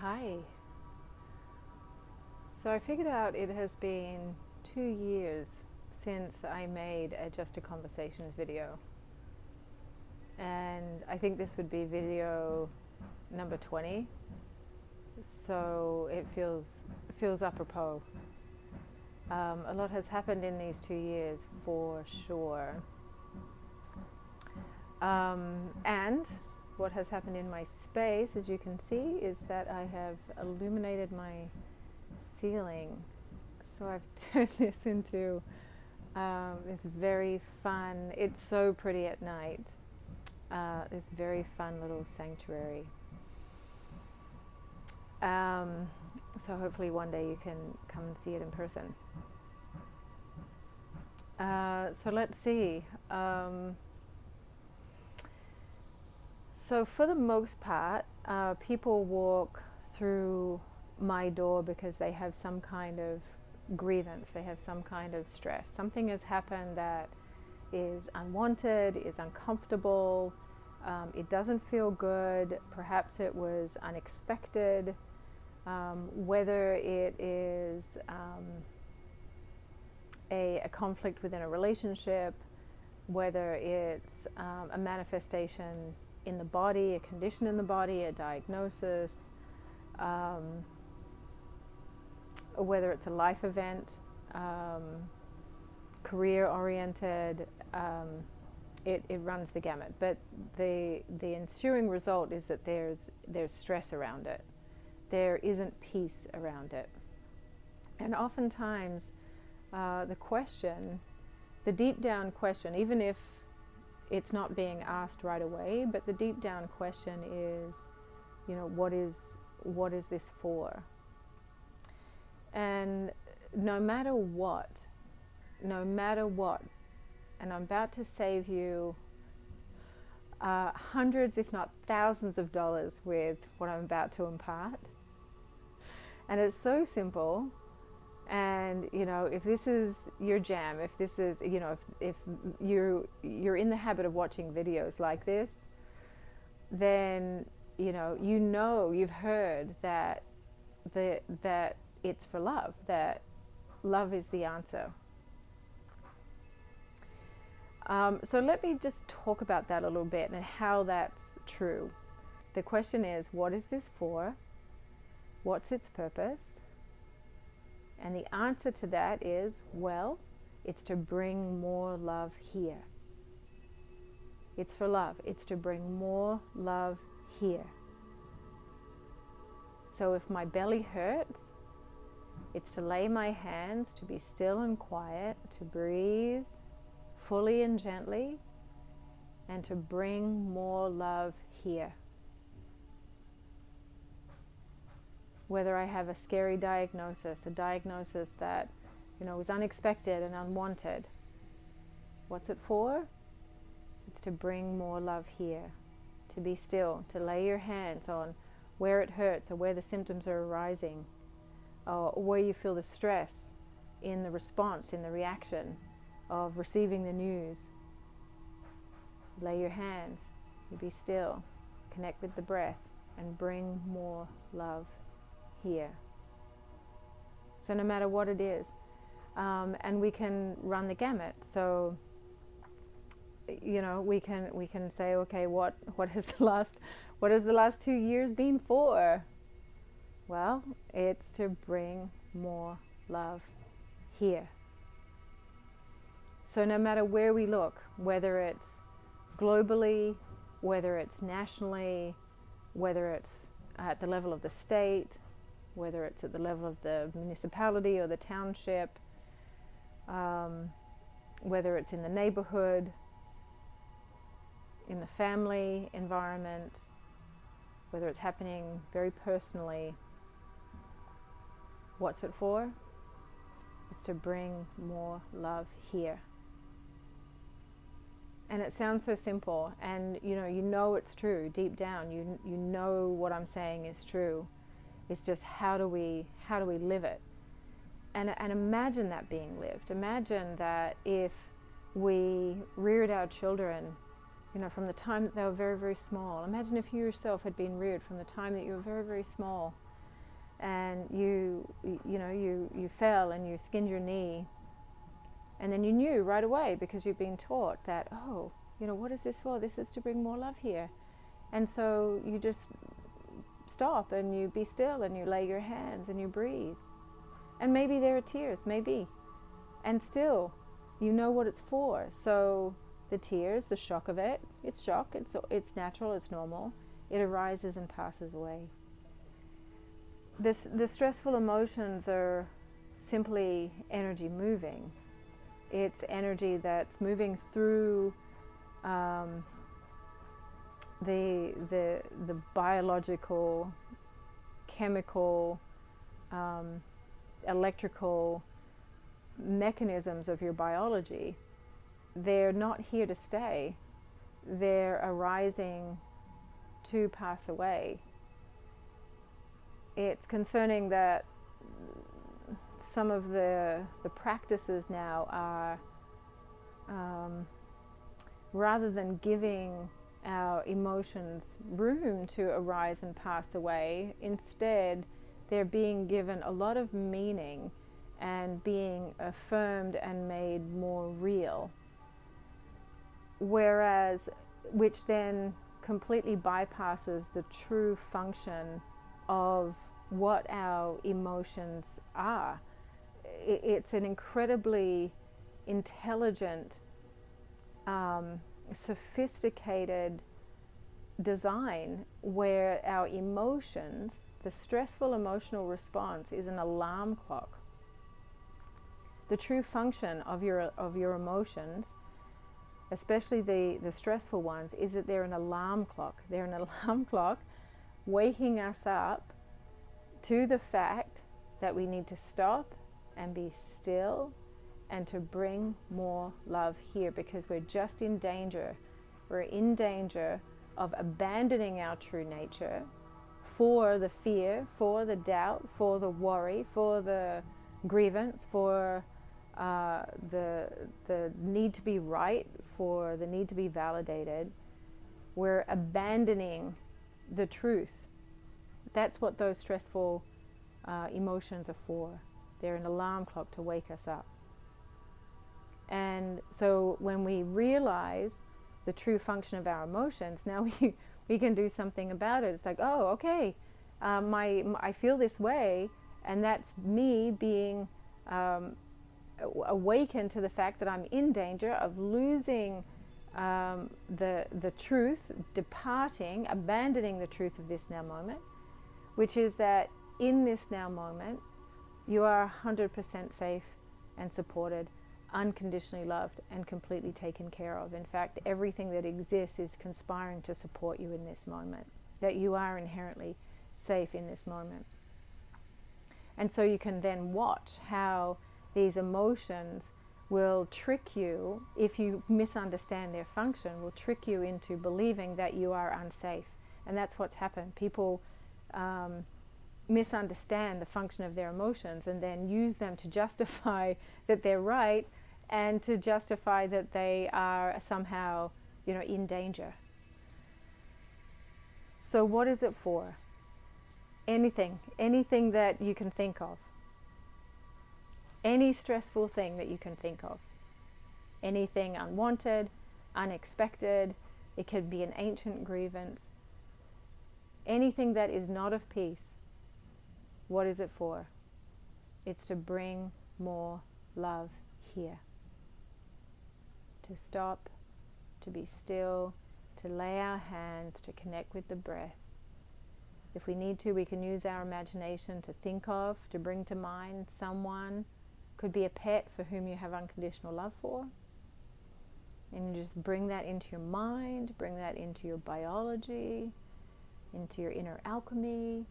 Hi. So I figured out it has been 2 years since I made a Just a Conversations video. And I think this would be video number 20. So it feels apropos. A lot has happened in these 2 years for sure. And what has happened in my space, as you can see, is that I have illuminated my ceiling. So I've turned this into this very fun, it's so pretty at night, this very fun little sanctuary. So hopefully one day you can come and see it in person. So let's see. So for the most part, people walk through my door because they have some kind of grievance, they have some kind of stress. Something has happened that is unwanted, is uncomfortable, it doesn't feel good, perhaps it was unexpected, whether it is a conflict within a relationship, whether it's a manifestation in the body, a condition in the body, a diagnosis, whether it's a life event, career-oriented, it runs the gamut. But the ensuing result is that there's stress around it. There isn't peace around it. And oftentimes the question, the deep down question, even if it's not being asked right away, but the deep down question is, what is this for? And no matter what, and I'm about to save you hundreds, if not thousands of dollars with what I'm about to impart. And it's so simple. And if this is your jam, if this is, if you're in the habit of watching videos like this, then you've heard that it's for love, that love is the answer. So let me just talk about that a little bit and how that's true. The question is, what is this for? What's its purpose? And the answer to that is, well, it's to bring more love here. It's for love. It's to bring more love here. So if my belly hurts, it's to lay my hands, to be still and quiet, to breathe fully and gently, and to bring more love here. Whether I have a scary diagnosis, a diagnosis that, was unexpected and unwanted. What's it for? It's to bring more love here, to be still, to lay your hands on where it hurts or where the symptoms are arising, or where you feel the stress in the response, in the reaction of receiving the news. Lay your hands, you be still, connect with the breath, and bring more love here. So no matter what it is, and we can run the gamut. So we can say, okay, what has the last 2 years been for? Well, it's to bring more love here. So no matter where we look, whether it's globally, whether it's nationally, whether it's at the level of the state, whether it's at the level of the municipality or the township, whether it's in the neighborhood, in the family environment, whether it's happening very personally, what's it for? It's to bring more love here. And it sounds so simple, and you know it's true deep down. You know what I'm saying is true. It's just how do we live it? And imagine that being lived. Imagine that if we reared our children, from the time that they were very, very small. Imagine if you yourself had been reared from the time that you were very, very small, and you fell and you skinned your knee, and then you knew right away, because you've been taught that, oh, what is this for? This is to bring more love here. And so you just stop and you be still and you lay your hands and you breathe. And maybe there are tears, maybe. And still, you know what it's for. So the tears, the shock of it, it's shock, it's natural, it's normal. It arises and passes away. The stressful emotions are simply energy moving. It's energy that's moving through the biological, chemical, electrical mechanisms of your biology. They're not here to stay. They're arising to pass away. It's concerning that some of the practices now are, rather than giving our emotions room to arise and pass away, instead they're being given a lot of meaning and being affirmed and made more real. Whereas, which then completely bypasses the true function of what our emotions are. It's an incredibly intelligent, sophisticated design where our emotions, the stressful emotional response, is an alarm clock. The true function of your emotions, especially the stressful ones, is that they're an alarm clock. They're an alarm clock waking us up to the fact that we need to stop and be still and to bring more love here, because we're just in danger. We're in danger of abandoning our true nature for the fear, for the doubt, for the worry, for the grievance, for the need to be right, for the need to be validated. We're abandoning the truth. That's what those stressful emotions are for. They're an alarm clock to wake us up. And so when we realize the true function of our emotions, now we can do something about it. It's like, oh, okay, I feel this way, and that's me being awakened to the fact that I'm in danger of losing the truth, departing, abandoning the truth of this now moment, which is that in this now moment, you are 100% safe and supported, unconditionally loved, and completely taken care of. In fact, everything that exists is conspiring to support you in this moment, that you are inherently safe in this moment. And so you can then watch how these emotions will trick you, if you misunderstand their function, will trick you into believing that you are unsafe. And that's what's happened. People misunderstand the function of their emotions and then use them to justify that they're right and to justify that they are somehow, in danger. So what is it for? Anything that you can think of. Any stressful thing that you can think of. Anything unwanted, unexpected. It could be an ancient grievance. Anything that is not of peace. What is it for? It's to bring more love here. To stop, to be still, to lay our hands, to connect with the breath. If we need to, we can use our imagination to think of, to bring to mind someone. Could be a pet for whom you have unconditional love for. And you just bring that into your mind, bring that into your biology, into your inner alchemy,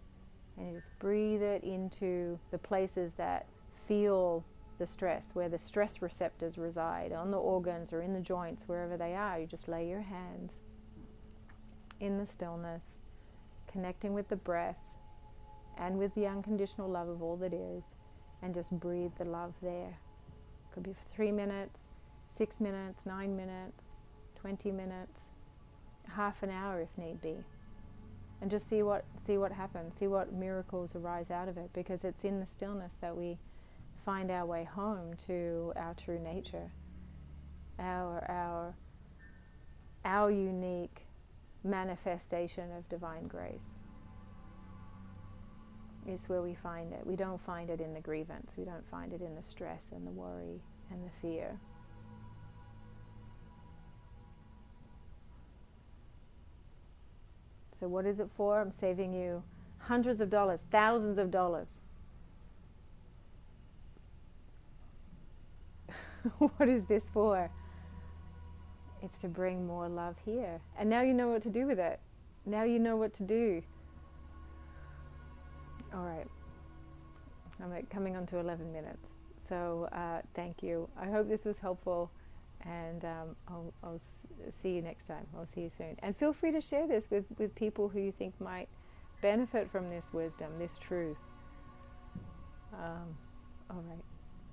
and you just breathe it into the places that feel the stress, where the stress receptors reside, on the organs or in the joints, wherever they are. You just lay your hands in the stillness, connecting with the breath and with the unconditional love of all that is, and just breathe the love there. Could be for 3 minutes, 6 minutes, 9 minutes, 20 minutes, half an hour if need be. and just see what happens, see what miracles arise out of it, because it's in the stillness that we find our way home to our true nature, our unique manifestation of divine grace. Is where we find it. We don't find it in the grievance. We don't find it in the stress and the worry and the fear. So what is it for? I'm saving you hundreds of dollars, thousands of dollars. What is this for? It's to bring more love here. And now you know what to do with it. Now you know what to do. All right. I'm coming on to 11 minutes. So thank you. I hope this was helpful. And I'll see you next time. I'll see you soon. And feel free to share this with people who you think might benefit from this wisdom, this truth. All right.